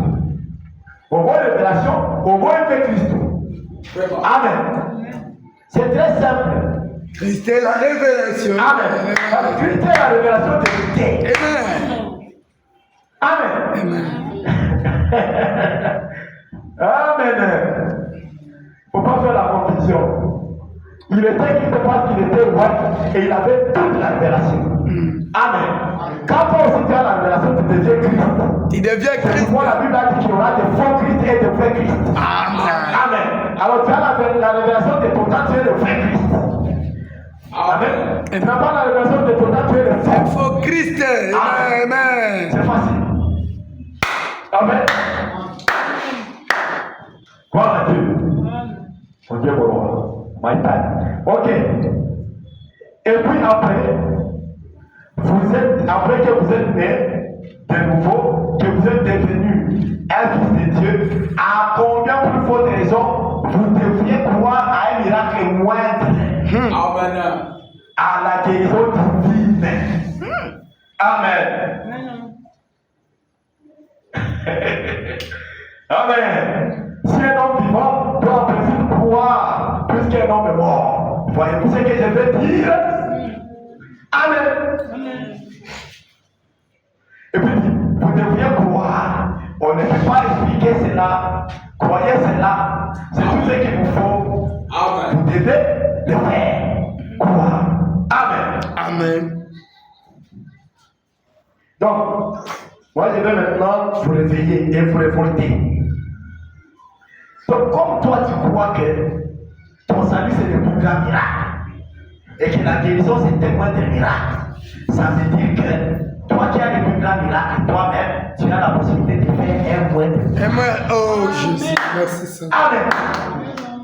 Speaker 1: On voit la révélation, on voit Christ. Amen. C'est très simple.
Speaker 2: Christ est la révélation.
Speaker 1: Amen. Christ est la révélation de l'été.
Speaker 2: Amen.
Speaker 1: Amen.
Speaker 2: Amen.
Speaker 1: Amen. Il ne faut pas faire la confusion. Il était Christ parce qu'il était roi et il avait toute la révélation. Amen. Quand toi aussi tu as la révélation, tu deviens Christ.
Speaker 2: Tu deviens Christ.
Speaker 1: Moi, la Bible a dit qu'il y aura des faux Christ et des vrais Christ.
Speaker 2: Amen.
Speaker 1: Amen. Alors tu as la révélation de pourtant tu es le vrai Christ. Amen. Tu n'as pas la révélation de pourtant tu es le faux.
Speaker 2: Faux Christ. Amen.
Speaker 1: C'est facile. Amen. Gloire à Dieu. Mon Dieu, bon, my time. Ok. Et puis après que vous êtes né de nouveau, que vous êtes devenu un fils de Dieu, à combien plus forte raison vous devriez croire à un miracle moindre?
Speaker 3: Amen.
Speaker 1: À la guérison divine. Amen. Amen. Si un homme vivant doit en principe croire plus qu'un homme est mort. Voyez-vous ce que je veux dire? Amen. Et puis, vous devriez croire. On ne peut pas expliquer cela. Croyez cela. C'est tout ce qu'il vous faut.
Speaker 3: Amen.
Speaker 1: Vous devez le faire. Croire. Amen.
Speaker 2: Amen.
Speaker 1: Donc, moi je vais maintenant vous réveiller et vous révolter. Donc, comme toi tu crois que ton salut c'est le plus grand miracle et que la guérison c'est tellement de miracle, ça veut dire que toi qui as le plus grand miracle, toi-même, tu as la possibilité de faire un moindre.
Speaker 2: Amen. Oh Jésus. Merci Seigneur.
Speaker 1: Amen.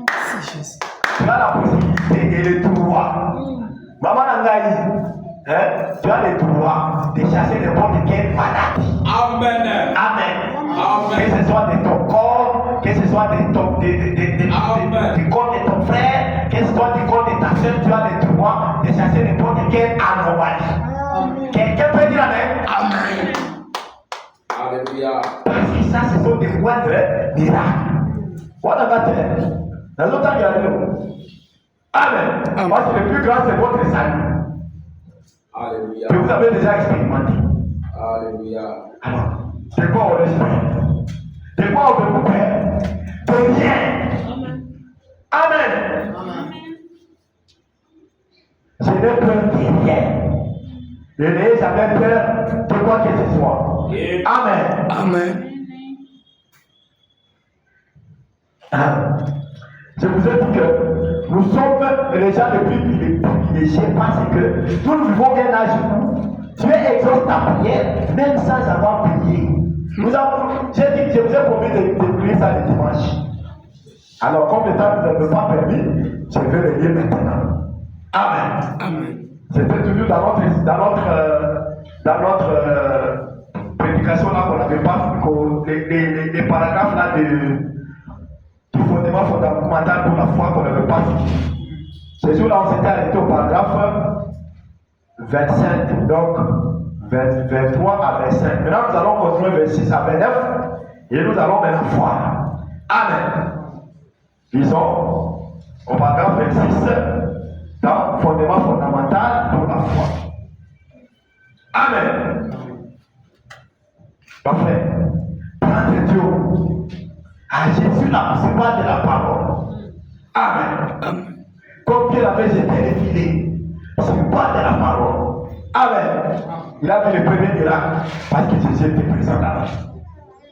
Speaker 2: Merci Jésus.
Speaker 1: Tu as la possibilité et le droit. Maman Nangaï, tu as le droit de chasser n'importe quelle maladie.
Speaker 3: Amen.
Speaker 1: Amen. Que ce soit de ton corps, que ce soit du corps de ton frère, que ce soit du corps de ta soeur, tu as le droit de chasser n'importe quelle anomalie. Quelqu'un peut dire Amen?
Speaker 2: Amen.
Speaker 3: Alléluia.
Speaker 1: Parce que ça, ce sont des moindres miracles. Voilà la terre. Dans l'autre temps, il y a l'eau. Amen. Parce que le plus grand, c'est votre salut.
Speaker 3: Alléluia.
Speaker 1: Que vous avez déjà expérimenté.
Speaker 3: Alléluia.
Speaker 1: Alors, c'est quoi on espère? C'est quoi on veut vous faire? De rien. Amen. Je n'ai peur de rien. Je n'ai jamais peur de quoi que ce soit. Amen.
Speaker 2: Amen.
Speaker 1: Je vous ai dit que nous sommes les gens les plus privilégiés parce que nous vivons un âge où Dieu exauce ta prière même sans avoir prié. J'ai dit que je vous ai promis de prier ça le dimanche. Alors, comme le temps ne me pas permis, je vais le lire maintenant. Amen.
Speaker 2: Amen.
Speaker 1: C'était toujours dans notre prédication là qu'on n'avait pas, les paragraphes là du fondement fondamental pour la foi qu'on n'avait pas fini. Ce jour-là, on s'était arrêté au paragraphe 25, donc 23 à 25. Maintenant, nous allons continuer 26 à 29 et nous allons maintenant voir. Amen. Disons, au paragraphe 26, dans fondement fondamental pour la foi. Amen. Parfait. Prendre Dieu. Agir sur la principale de la parole. Amen. Comme Dieu l'avait jeté les filets sur le pas de la parole. Amen. Il a vu le premier miracle parce que Jésus était présent là-bas.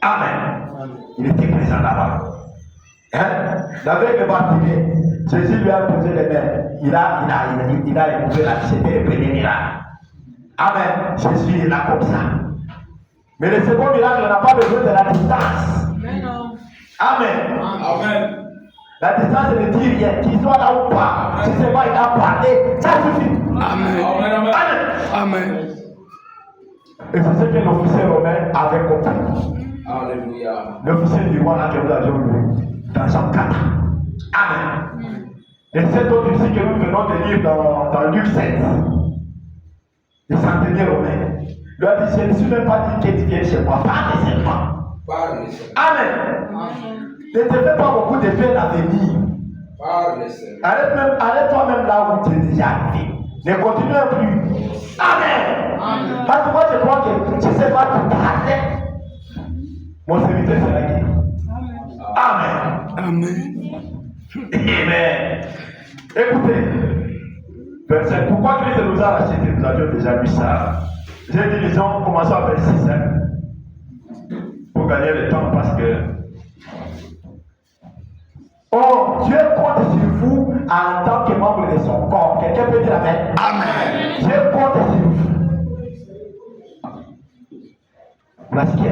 Speaker 1: Amen. Il était présent là-bas. Hein? Avec le baptême, Jésus lui a posé les mains. Il a éprouvé la c'était le premier miracle. Amen. Jésus est là comme ça. Mais le second miracle n'a pas besoin de la distance. Amen.
Speaker 3: Amen.
Speaker 1: La distance ne dit rien. Qu'il soit là ou pas. Si c'est moi il a parlé, ça suffit.
Speaker 2: Amen.
Speaker 3: Amen.
Speaker 2: Amen.
Speaker 1: Et c'est ce que l'officier romain avait compris.
Speaker 3: Alléluia.
Speaker 1: L'officier du roi là que nous avions lu dans Jean 4. Amen. Et cet autre ici que nous venons de lire dans Luc 7. Le centenier romain lui a dit, je ne suis même pas dit que tu viennes chez moi. Pas nécessairement. Amen. Ne te fais pas beaucoup de peine à venir. Arrête-toi même là où tu es déjà arrivé. Ne continue plus. Amen. Parce que moi je crois que je ne sais pas tout parler. Mon serviteur sera guéri. Amen.
Speaker 2: Amen.
Speaker 1: Amen. Écoutez, verset, pourquoi Christ nous a racheté? Nous avions déjà lu ça. J'ai dit, lisons, commençons à verset 6. Pour gagner le temps, parce que Dieu compte sur vous en tant que membre de son corps. Quelqu'un peut dire amen.
Speaker 2: Amen.
Speaker 1: Dieu compte sur vous. Voilà ce qu'il y a.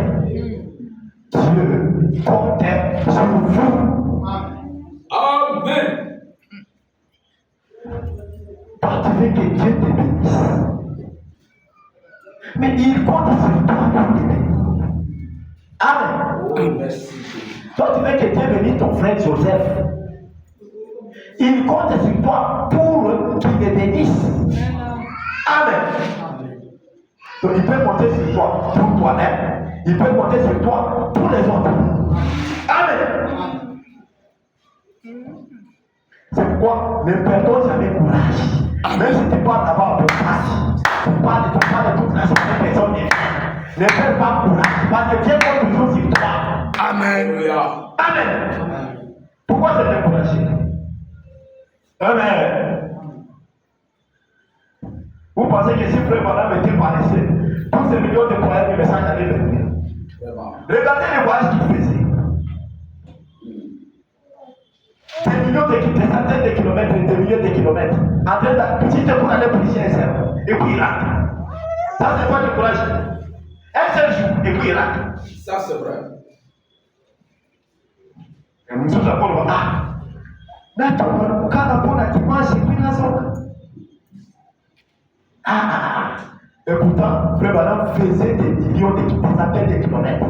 Speaker 1: Dieu compte sur vous.
Speaker 3: Amen.
Speaker 1: Toi, tu veux que Dieu te bénisse. Mais il compte sur toi pour te bénir. Amen.
Speaker 3: Oh, merci.
Speaker 1: Toi, tu veux que Dieu bénisse ton frère Joseph. Il compte sur toi pour qu'il te bénisse. Amen. Donc, il peut compter sur toi pour toi-même. Il peut compter sur toi pour les autres. Amen. C'est pourquoi ne perdons jamais courage. Même si tu parles là-bas pour passer, tu parles de toute la journée, personne n'est fait. Ne perds pas courage. Parce que Dieu compte toujours sur toi.
Speaker 2: Amen.
Speaker 3: Alléluia.
Speaker 1: Amen. Pourquoi c'est découragé? Amen. Vous pensez que si Frère Madame était paresseux, tous ces millions de croyants, le message allait venir. Regardez les voyages qu'il faisait. Des millions de kilomètres, des centaines de kilomètres, des milliers de kilomètres. En train de petite pour aller prêcher un sermon. Et puis il rate. Ça, c'est pas découragé. Un seul jour, et puis il rate.
Speaker 3: Ça, c'est vrai.
Speaker 1: Et nous sommes encore là. D'accord, quand on a dimanche, et puis la zone. Et pourtant, Frère Madame faisait des millions des centaines de kilomètres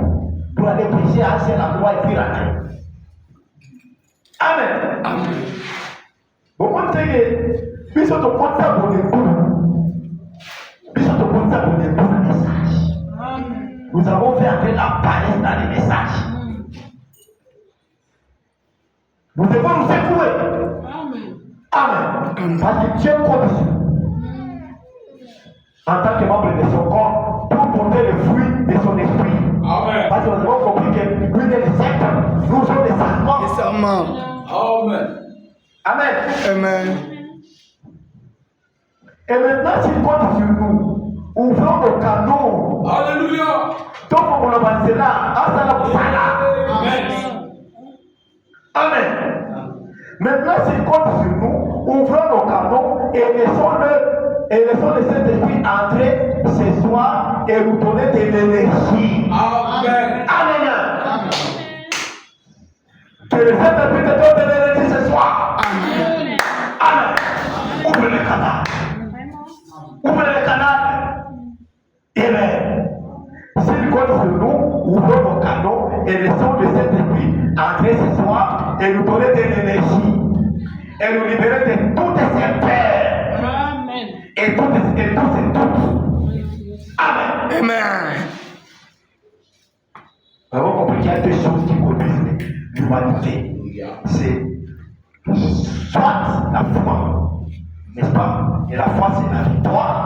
Speaker 1: pour aller prêcher à un seul endroit et puis rentrer. Amen.
Speaker 2: Amen.
Speaker 1: Au moins, ils sont au contact pour les bouts. Ils sont au contact pour les bouts de message. Nous avons fait entrer la paresse dans les messages. Nous devons nous secouer. Amen. Parce que Dieu compte sur nous. En tant que membre de son corps, pour porter le fruit de son esprit.
Speaker 3: Amen.
Speaker 1: Parce que nous avons compris que lui est le secteur. Nous sommes des serments.
Speaker 2: Les serments.
Speaker 3: Amen.
Speaker 1: Amen.
Speaker 2: Amen.
Speaker 1: Et maintenant, s'il compte sur nous, ouvrons nos canaux.
Speaker 3: Alléluia.
Speaker 1: Donc, on va avancer là.
Speaker 3: Amen.
Speaker 1: Amen. Maintenant, s'il compte sur nous, ouvrons nos canaux et laissons le Saint-Esprit entrer ce soir et nous donner de l'énergie.
Speaker 3: Amen.
Speaker 1: Amen. Que le Saint-Esprit te donne de l'énergie ce soir.
Speaker 2: Amen.
Speaker 1: Amen. Ouvre le canal. Ouvre le canal. Amen. S'il compte sur nous, ouvrons nos canaux et laissons le Saint-Esprit entrer ce soir et nous donner de l'énergie. Et nous libérer de toutes ces peurs.
Speaker 4: Amen.
Speaker 1: Et toutes. Amen.
Speaker 2: Amen.
Speaker 1: Nous avons compris qu'il y a deux choses qui conduisent l'humanité. C'est soit la foi, n'est-ce pas? Et la foi, c'est la victoire.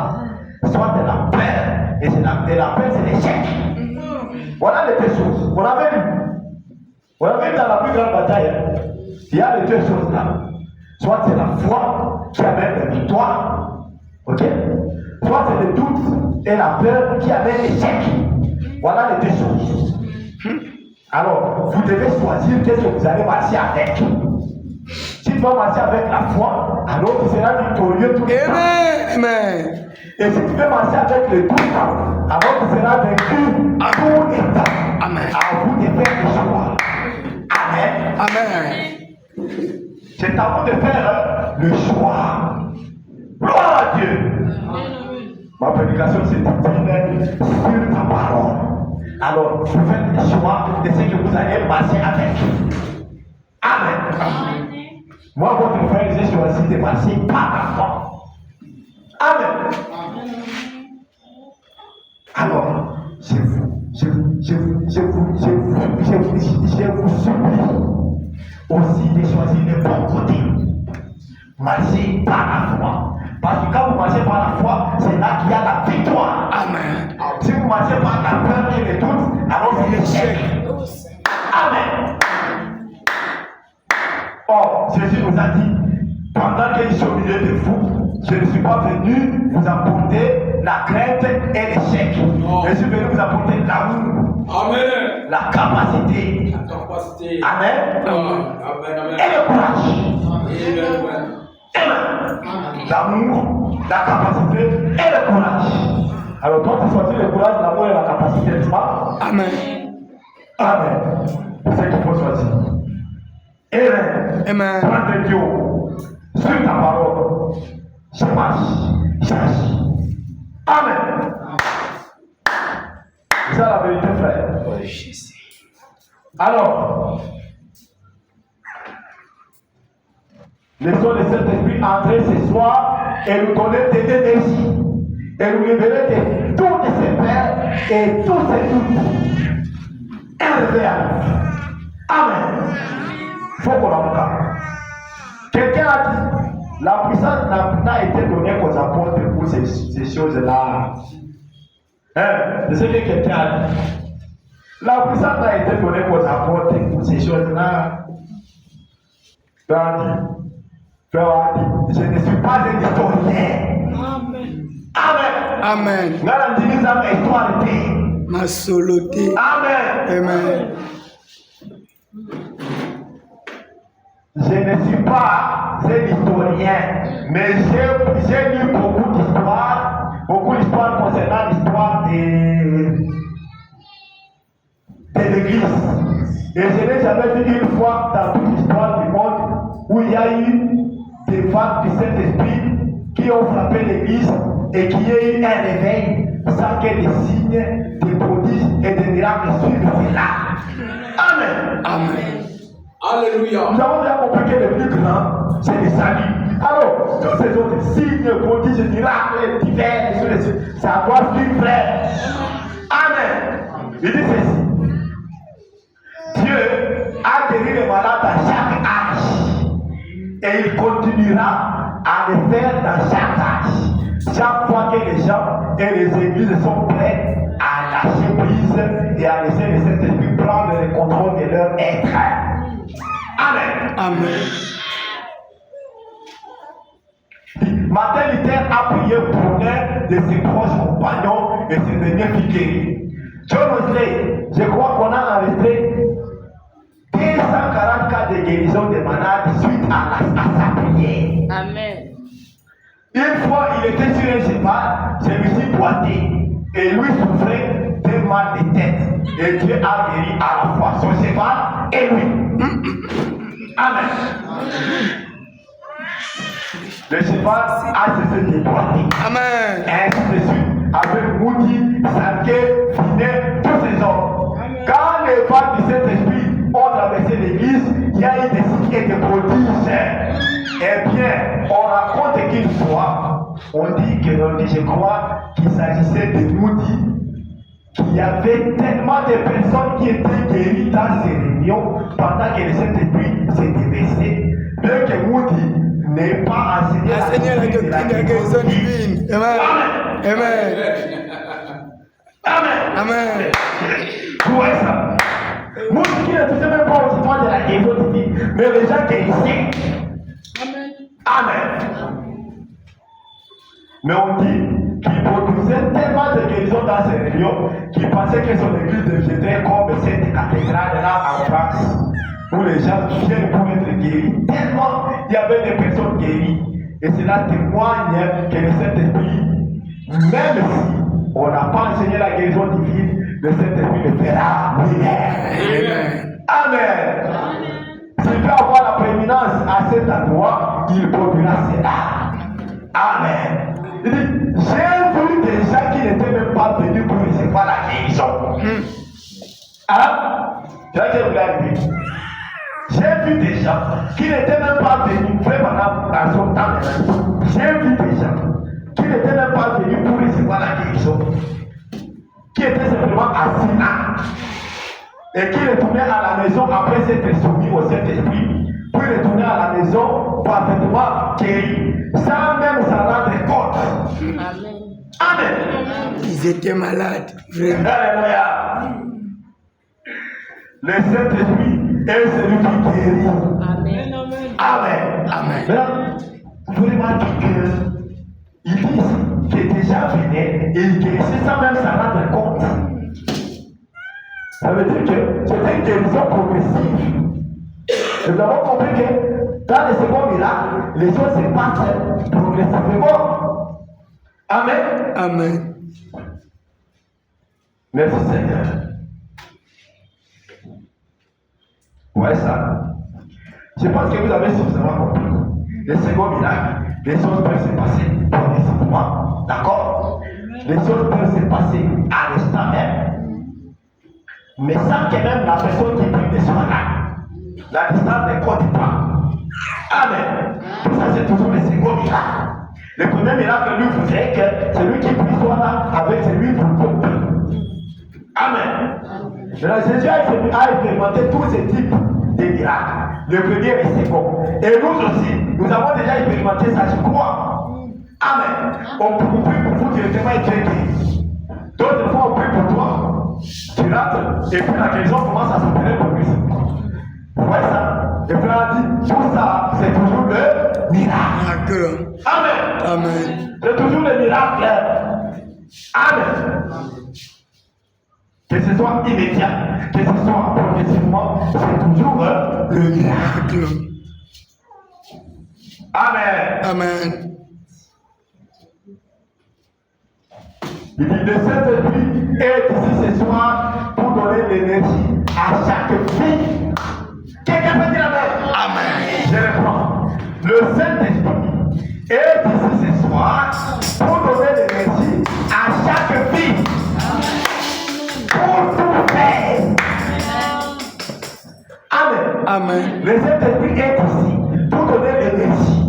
Speaker 1: Soit de la paix, et de la paix, c'est l'échec. Voilà les deux choses. On avait vu. On avait vu dans la plus grande bataille. Il y a les deux choses là. Soit c'est la foi qui amène la victoire. Ok? Soit c'est le doute et la peur qui amène l'échec. Voilà les deux choses. Alors, vous devez choisir qu'est-ce que vous allez marcher avec. Si tu vas marcher avec la foi, alors tu seras victorieux tout le temps.
Speaker 2: Amen.
Speaker 1: Et si tu veux marcher avec le doute, alors tu seras vaincu tout le temps.
Speaker 2: Amen.
Speaker 1: À vous de faire le choix. Amen.
Speaker 2: Amen.
Speaker 1: C'est à vous de faire le choix. Gloire à Dieu. Ma prédication, c'est divine sur ta parole. Alors, vous faites le choix de ce que vous allez marcher avec. Amen. Moi, votre frère, j'ai choisi de marcher par la foi. Amen. Alors, je vous supplie aussi de choisir le bon côté. Marcher par la foi. Parce que quand vous marchez par la foi, c'est là qu'il y a la victoire.
Speaker 2: Amen.
Speaker 1: Si vous marchez par la peur et le doute, alors c'est l'échec. Amen. Or, Jésus nous a dit, pendant qu'il est au milieu de vous, je ne suis pas venu vous apporter la crainte et l'échec. Je suis venu vous apporter l'amour.
Speaker 3: Amen.
Speaker 1: La capacité.
Speaker 3: La capacité.
Speaker 1: Amen.
Speaker 3: Amen.
Speaker 1: Et le courage.
Speaker 3: Amen.
Speaker 1: Amen. L'amour, la capacité et le courage. Alors toi tu choisis le courage, l'amour et la capacité, n'est-ce pas?
Speaker 2: Amen.
Speaker 1: Amen. C'est ce qu'il faut choisir. Amen.
Speaker 2: Amen.
Speaker 1: Prends Dieu sur ta parole. Je marche, j'agis. Amen. C'est ça la vérité, frère.
Speaker 2: Oui, Jésus.
Speaker 1: Alors, laissons le Saint-Esprit entrer ce soir et nous donner de l'énergie. Et nous libérer de tous ces peurs et tous ces doutes. Élevé à nous. Amen. Il faut qu'on l'envoie. Quelqu'un a dit, la puissance n'a été donnée qu'aux apôtres pour ces choses-là. C'est ce que quelqu'un a dit. La puissance n'a été donnée qu'aux apôtres pour ces choses-là. Frère, je ne suis pas un historien.
Speaker 3: Amen.
Speaker 1: Amen.
Speaker 2: Amen. Ma soloté.
Speaker 1: Amen.
Speaker 2: Amen.
Speaker 1: Je ne suis pas un historien, mais j'ai lu beaucoup d'histoires concernant l'histoire de l'Église. Et je n'ai jamais vu une fois dans toute l'histoire du monde où il y a eu des femmes du Saint-Esprit qui ont frappé l'Église et qui a eu un réveil sans que des signes, des prodiges et des miracles suivent cela. Amen.
Speaker 2: Amen.
Speaker 3: Alléluia.
Speaker 1: Nous avons bien compris que le plus grand, c'est le salut. Alors, tous ces autres signes, prodiges, miracles, divers, ça doit suivre, frère. Amen. Il dit ceci. Dieu a guéri les malades à chaque âge. Et il continuera à le faire dans chaque âge. Chaque fois que les gens et les églises sont prêts à lâcher prise et à laisser le Saint-Esprit prendre le contrôle de leur être. Amen.
Speaker 2: Amen.
Speaker 1: Martin Luther a prié pour l'un de ses proches compagnons et ses derniers figuiers. John Wesley, je crois qu'on a enregistré 240 cas de guérison des malades suite à sa prière.
Speaker 4: Amen.
Speaker 1: Une fois, il était sur un cheval, celui-ci boitait et lui souffrait d'un mal de tête. Et Dieu a guéri à la fois son cheval et lui. Amen. Le cheval a cessé de boiter.
Speaker 2: Amen.
Speaker 1: Ainsi de suite, avec Moody, Sanké, Finet, tous ces hommes. Quand les femmes du Saint-Esprit ont traversé l'église, il y a eu des signes et des prodiges. Eh bien, on raconte qu'une fois, on dit que je crois qu'il s'agissait de Moody, qu'il y avait tellement de personnes qui étaient guéries dans ces réunions pendant que le Saint-Esprit s'était versé, bien que Moody n'ait pas enseigné
Speaker 2: la doctrine de la guérison divine. Amen. Amen.
Speaker 1: Amen.
Speaker 2: Amen.
Speaker 1: Vous voyez ça? Moody qui ne faisait même pas au histoire de la guérison divine, mais les gens guérissaient.
Speaker 4: Amen.
Speaker 1: Amen. Mais on dit qu'il produisait tellement de guérisons dans ces régions qu'il pensait que son église deviendrait comme cette cathédrale là en France, où les gens viennent pour être guéris. Tellement il y avait des personnes guéries. Et cela témoigne que le Saint-Esprit, même si on n'a pas enseigné la guérison divine, le Saint-Esprit le fera. Amen. Amen. S'il peut avoir la prééminence à cet endroit, il produira cela. Amen. Il dit, j'ai vu des gens qui n'étaient même pas venus pour recevoir la guérison. Hein? C'est là que je voulais arriver. J'ai vu des gens qui n'étaient même pas venus, vraiment dans son temps. J'ai vu des gens qui n'étaient même pas venus pour recevoir la guérison, qui étaient simplement assis là, et qui retournaient à la maison après s'être soumis au Saint-Esprit, puis retournaient à la maison parfaitement guéris, sans même s'en rendre compte. Amen. Amen.
Speaker 2: Ils étaient malades.
Speaker 1: Alléluia. Le Saint-Esprit est celui qui guérit.
Speaker 4: Amen.
Speaker 1: Amen.
Speaker 2: Amen.
Speaker 1: Maintenant, vous remarquez qu'ils disent que déjà venait et il guérissait sans même s'en rendre compte. Ça veut dire que c'est une guérison progressive. Et nous avons compris que dans le second miracle, les choses se passent progressivement. Amen.
Speaker 2: Amen.
Speaker 1: Merci Seigneur. Ouais, ça. Je pense que vous avez suffisamment compris. Le second miracle, les choses peuvent se passer progressivement. D'accord? Les choses peuvent se passer à l'instant même. Mais sans que même la personne qui prie ne soit là. La distance ne compte pas. Amen. Tout ça, c'est toujours le second miracle. Le premier miracle, lui, voudrait que celui qui prie soit là avec celui pour prie. Amen. Jésus a expérimenté tous ces types de miracles, le premier et le second. Et nous aussi, nous avons déjà expérimenté ça, je crois. Amen. On prie pour vous directement et Dieu guérit. D'autres fois, on prie pour toi, tu rates, et puis la guérison commence à s'opérer progressivement. Vous voyez ça? Et puis on a dit, tout ça, c'est toujours le miracle. Amen.
Speaker 2: Amen.
Speaker 1: C'est toujours le miracle. Amen. Que ce soit immédiat, que ce soit progressivement, c'est toujours le miracle. Amen.
Speaker 2: Amen.
Speaker 1: Il dit, le Saint-Esprit est ici ce soir pour donner l'énergie à chaque vie. Quelqu'un peut dire Amen.
Speaker 2: Amen.
Speaker 1: Je reprends. Le Saint-Esprit est ici ce soir pour donner l'énergie à chaque vie. Pour tout faire. Amen.
Speaker 2: Amen.
Speaker 1: Le Saint-Esprit est ici pour donner l'énergie.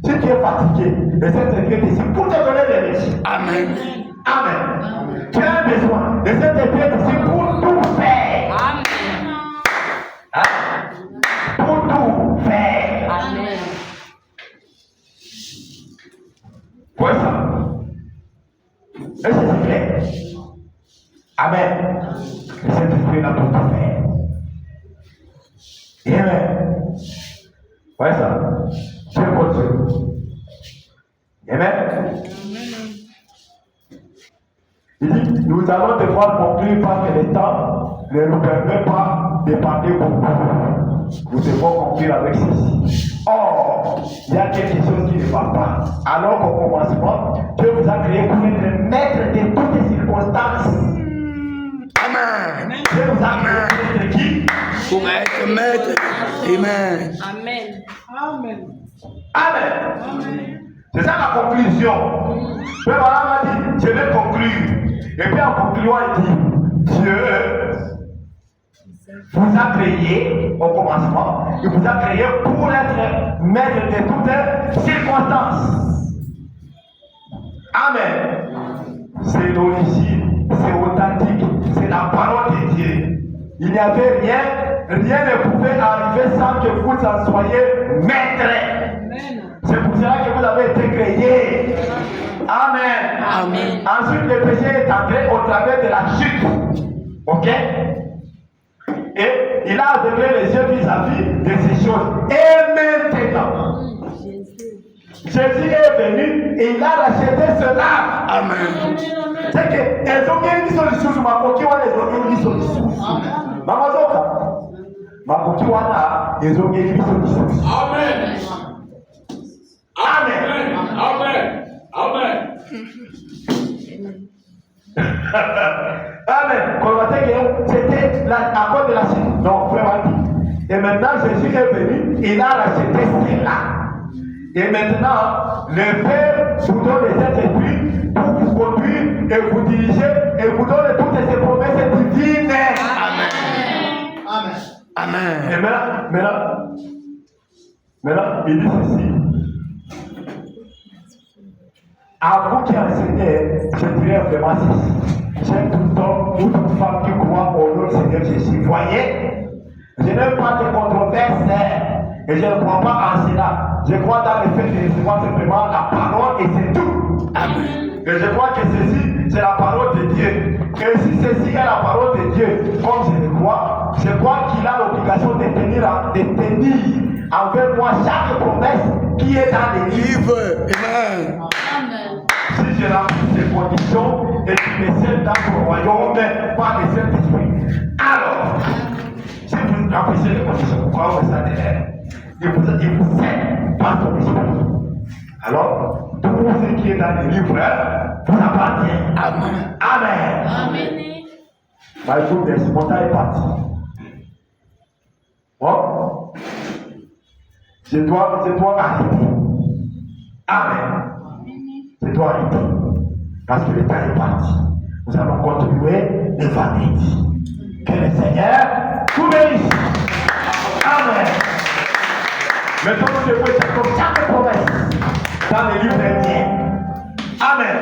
Speaker 1: Si tu es fatigué, le Saint-Esprit est ici pour te donner l'énergie.
Speaker 2: Amen.
Speaker 1: Amen. Tu as besoin. Le Saint-Esprit est ici pour tout faire.
Speaker 4: Amen.
Speaker 1: Hein? Pour tout faire.
Speaker 4: Amen.
Speaker 1: Voilà ça. Est-ce que c'est clair? Amen. Le Saint-Esprit est là pour tout faire. Et amen. Ouais, ça. Je continue. Amen. Il dit, nous allons devoir conclure parce que le temps ne nous permet pas de parler beaucoup. Nous devons conclure avec ceci. Or, il y a quelque chose qui ne va pas. Alors qu'au commencement, Dieu vous a créé pour être maître de toutes les circonstances.
Speaker 2: Amen.
Speaker 1: Dieu vous a créé pour être qui?
Speaker 2: Pour être maître. Amen.
Speaker 4: Amen.
Speaker 5: Amen.
Speaker 1: Amen. C'est ça la conclusion. Mais voilà, m'a dit, je vais conclure. Et puis en concluant, il dit, Dieu vous a créé au commencement, il vous a créé pour être maître de toutes circonstances. Amen. C'est l'origine, c'est authentique, c'est la parole de Dieu. Il n'y avait rien ne pouvait arriver sans que vous en soyez maître.
Speaker 5: Amen.
Speaker 1: C'est pour cela que vous avez été créés. Amen.
Speaker 2: Amen.
Speaker 1: Ensuite, le péché est entré au travers de la chute. Ok? Et il a aveuglé les yeux vis-à-vis de ces choses. Et maintenant, Jésus est venu et il a racheté cela.
Speaker 2: Amen.
Speaker 1: C'est que elles ont gagné solution, ma coquille, elles ont gagné solution. Maman Zoka, ma coquille, elles ont gagné solution.
Speaker 3: Amen. Amen. Amen. Amen.
Speaker 1: Amen. Quand on a dit que c'était à cause de la Chine. Non, vraiment dit. Et maintenant, Jésus est venu, il a racheté cela. Et maintenant, le Père vous donne les Saint-Esprit pour vous conduire et vous diriger et vous donne toutes ces promesses divines.
Speaker 2: Amen.
Speaker 4: Amen.
Speaker 2: Amen.
Speaker 1: Et maintenant, il dit ceci. À vous qui enseignez, je dirais vraiment ceci. J'aime tout homme ou toute femme qui croit au nom du Seigneur Jésus. Voyez, je n'aime pas de controverses et je ne crois pas en cela. Je crois dans le fait de recevoir simplement la parole et c'est tout.
Speaker 2: Amen.
Speaker 1: Et je crois que ceci, c'est la parole de Dieu. Et si ceci est la parole de Dieu, comme je le crois, je crois qu'il a l'obligation de tenir envers moi chaque promesse qui est dans les livres.
Speaker 2: Amen.
Speaker 1: Si je remplis ces conditions et tu me scelles dans ton royaume par le Saint-Esprit, alors, si vous remplissez les conditions, pourquoi vous êtes derrière? Il vous scelle par ton esprit. Alors, tout ce qui est dans les livres vous appartient.
Speaker 2: Amen.
Speaker 1: Amen.
Speaker 5: Amen.
Speaker 1: My goodness, mon temps est parti. Bon? Je dois arrêter. Amen. Je dois arrêter. Parce que le temps est parti. Nous allons continuer le vendredi. Que le Seigneur vous bénisse. Amen. Maintenant, nous devons chercher chaque promesse dans les livres indiens. Amen.